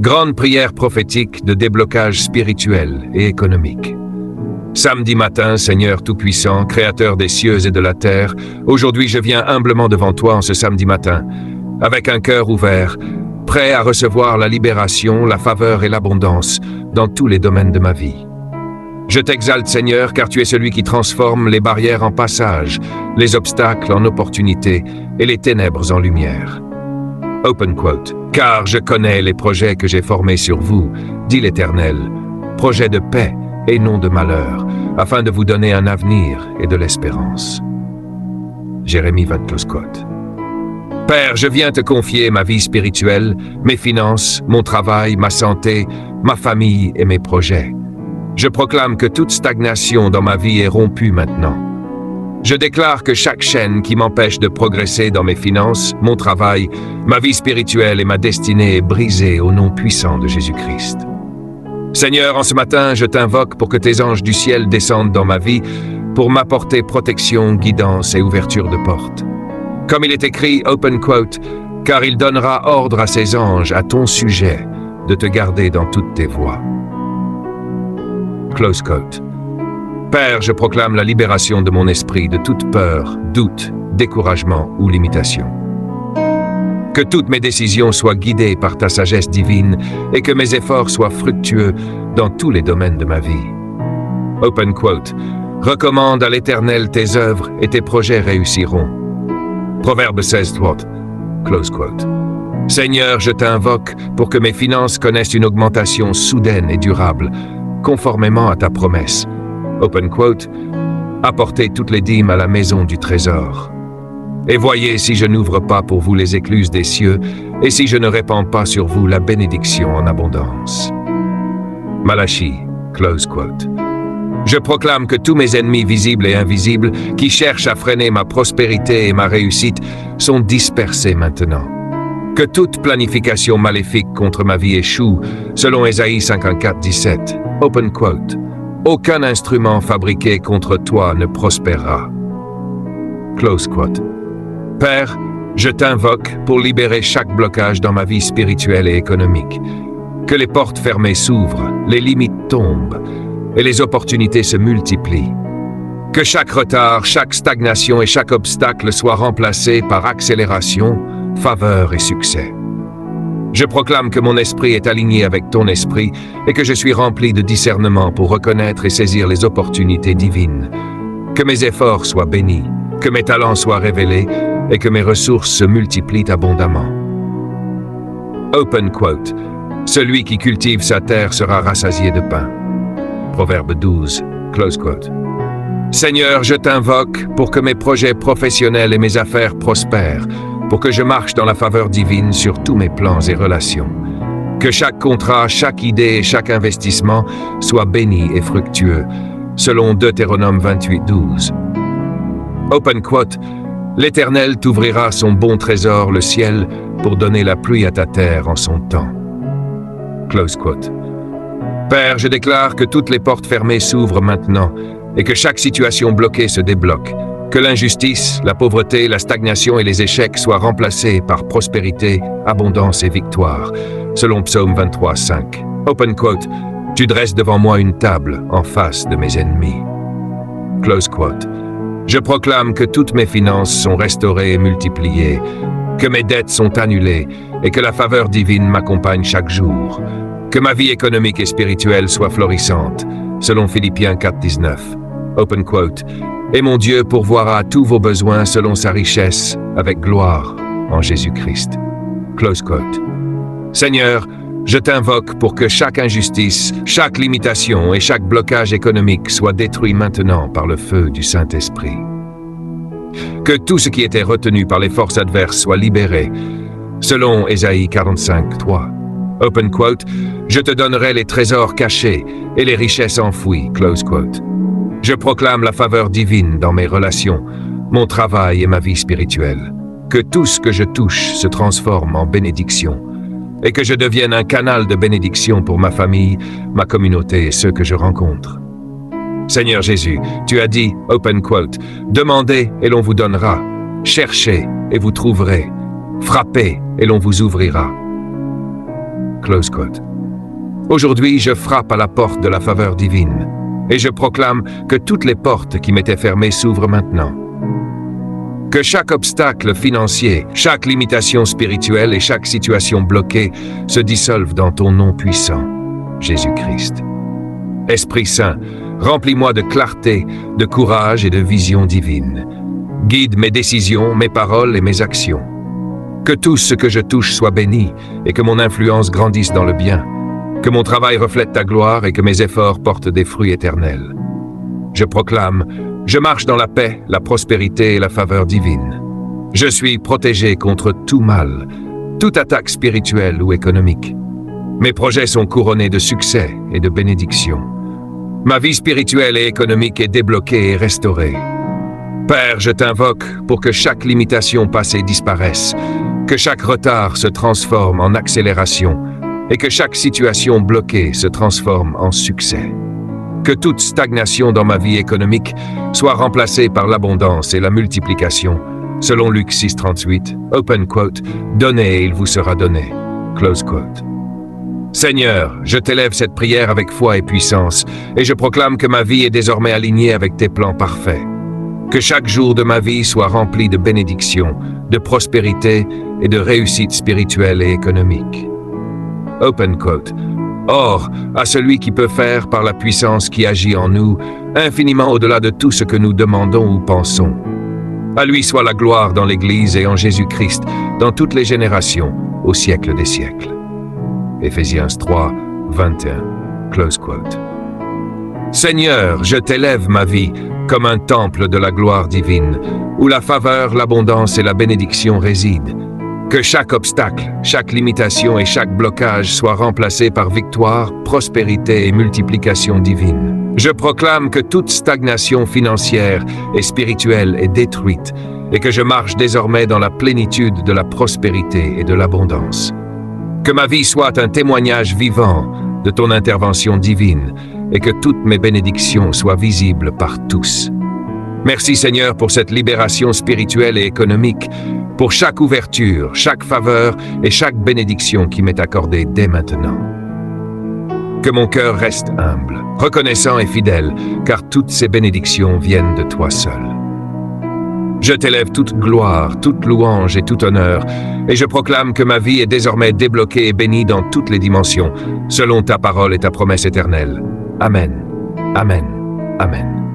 Grande prière prophétique de déblocage spirituel et économique. Samedi matin, Seigneur Tout-Puissant, Créateur des cieux et de la terre, aujourd'hui je viens humblement devant toi en ce samedi matin, avec un cœur ouvert, prêt à recevoir la libération, la faveur et l'abondance dans tous les domaines de ma vie. Je t'exalte, Seigneur, car tu es celui qui transforme les barrières en passage, les obstacles en opportunités et les ténèbres en lumière. Open quote. Car je connais les projets que j'ai formés sur vous, dit l'Éternel, projets de paix et non de malheur, afin de vous donner un avenir et de l'espérance. Jérémie 20 close quote. Père, je viens te confier ma vie spirituelle, mes finances, mon travail, ma santé, ma famille et mes projets. Je proclame que toute stagnation dans ma vie est rompue maintenant. Je déclare que chaque chaîne qui m'empêche de progresser dans mes finances, mon travail, ma vie spirituelle et ma destinée est brisée au nom puissant de Jésus-Christ. Seigneur, en ce matin, je t'invoque pour que tes anges du ciel descendent dans ma vie pour m'apporter protection, guidance et ouverture de portes. Comme il est écrit, open quote, car il donnera ordre à ses anges à ton sujet de te garder dans toutes tes voies. Close quote. Père, je proclame la libération de mon esprit de toute peur, doute, découragement ou limitation. Que toutes mes décisions soient guidées par ta sagesse divine et que mes efforts soient fructueux dans tous les domaines de ma vie. Open quote. Recommande à l'Éternel tes œuvres et tes projets réussiront. Proverbe 16:3. Close quote. Seigneur, je t'invoque pour que mes finances connaissent une augmentation soudaine et durable, conformément à ta promesse. Open quote, apportez toutes les dîmes à la maison du trésor. Et voyez si je n'ouvre pas pour vous les écluses des cieux, et si je ne répands pas sur vous la bénédiction en abondance. Malachie, close quote. Je proclame que tous mes ennemis visibles et invisibles, qui cherchent à freiner ma prospérité et ma réussite, sont dispersés maintenant. Que toute planification maléfique contre ma vie échoue, selon Ésaïe 54:17. Open quote. Aucun instrument fabriqué contre toi ne prospérera. Close quote. Père, je t'invoque pour libérer chaque blocage dans ma vie spirituelle et économique. Que les portes fermées s'ouvrent, les limites tombent et les opportunités se multiplient. Que chaque retard, chaque stagnation et chaque obstacle soient remplacés par accélération, faveur et succès. Je proclame que mon esprit est aligné avec ton esprit et que je suis rempli de discernement pour reconnaître et saisir les opportunités divines. Que mes efforts soient bénis, que mes talents soient révélés et que mes ressources se multiplient abondamment. Open quote. Celui qui cultive sa terre sera rassasié de pain. Proverbe 12. Close quote. Seigneur, je t'invoque pour que mes projets professionnels et mes affaires prospèrent, pour que je marche dans la faveur divine sur tous mes plans et relations. Que chaque contrat, chaque idée et chaque investissement soit béni et fructueux, selon Deutéronome 28:12. Open quote. L'Éternel t'ouvrira son bon trésor, le ciel, pour donner la pluie à ta terre en son temps. Close quote. Père, je déclare que toutes les portes fermées s'ouvrent maintenant et que chaque situation bloquée se débloque. Que l'injustice, la pauvreté, la stagnation et les échecs soient remplacés par prospérité, abondance et victoire, selon Psaume 23:5. Open quote. Tu dresses devant moi une table en face de mes ennemis. Close quote. Je proclame que toutes mes finances sont restaurées et multipliées, que mes dettes sont annulées et que la faveur divine m'accompagne chaque jour. Que ma vie économique et spirituelle soit florissante, selon Philippiens 4:19. Open quote. Et mon Dieu pourvoira à tous vos besoins selon sa richesse, avec gloire, en Jésus-Christ. Close quote. Seigneur, je t'invoque pour que chaque injustice, chaque limitation et chaque blocage économique soit détruit maintenant par le feu du Saint-Esprit. Que tout ce qui était retenu par les forces adverses soit libéré, selon Ésaïe 45:3. Open quote. Je te donnerai les trésors cachés et les richesses enfouies. Close quote. Je proclame la faveur divine dans mes relations, mon travail et ma vie spirituelle. Que tout ce que je touche se transforme en bénédiction et que je devienne un canal de bénédiction pour ma famille, ma communauté et ceux que je rencontre. Seigneur Jésus, tu as dit, open quote, « Demandez et l'on vous donnera, cherchez et vous trouverez, frappez et l'on vous ouvrira. » Close quote. Aujourd'hui, je frappe à la porte de la faveur divine, et je proclame que toutes les portes qui m'étaient fermées s'ouvrent maintenant. Que chaque obstacle financier, chaque limitation spirituelle et chaque situation bloquée se dissolvent dans ton nom puissant, Jésus-Christ. Esprit Saint, remplis-moi de clarté, de courage et de vision divine. Guide mes décisions, mes paroles et mes actions. Que tout ce que je touche soit béni et que mon influence grandisse dans le bien. Que mon travail reflète ta gloire et que mes efforts portent des fruits éternels. Je proclame, je marche dans la paix, la prospérité et la faveur divine. Je suis protégé contre tout mal, toute attaque spirituelle ou économique. Mes projets sont couronnés de succès et de bénédictions. Ma vie spirituelle et économique est débloquée et restaurée. Père, je t'invoque pour que chaque limitation passée disparaisse, que chaque retard se transforme en accélération et que chaque situation bloquée se transforme en succès. Que toute stagnation dans ma vie économique soit remplacée par l'abondance et la multiplication, selon Luc 6,38, open quote, « Donnez et il vous sera donné », close quote. Seigneur, je t'élève cette prière avec foi et puissance, et je proclame que ma vie est désormais alignée avec tes plans parfaits. Que chaque jour de ma vie soit rempli de bénédictions, de prospérité et de réussite spirituelle et économique. Open quote. Or, à celui qui peut faire par la puissance qui agit en nous, infiniment au-delà de tout ce que nous demandons ou pensons. À lui soit la gloire dans l'Église et en Jésus-Christ, dans toutes les générations, au siècle des siècles. Éphésiens 3, 21, close quote. Seigneur, je t'élève ma vie comme un temple de la gloire divine, où la faveur, l'abondance et la bénédiction résident. Que chaque obstacle, chaque limitation et chaque blocage soit remplacé par victoire, prospérité et multiplication divine. Je proclame que toute stagnation financière et spirituelle est détruite et que je marche désormais dans la plénitude de la prospérité et de l'abondance. Que ma vie soit un témoignage vivant de ton intervention divine et que toutes mes bénédictions soient visibles par tous. Merci Seigneur pour cette libération spirituelle et économique, pour chaque ouverture, chaque faveur et chaque bénédiction qui m'est accordée dès maintenant. Que mon cœur reste humble, reconnaissant et fidèle, car toutes ces bénédictions viennent de toi seul. Je t'élève toute gloire, toute louange et tout honneur, et je proclame que ma vie est désormais débloquée et bénie dans toutes les dimensions, selon ta parole et ta promesse éternelle. Amen. Amen. Amen.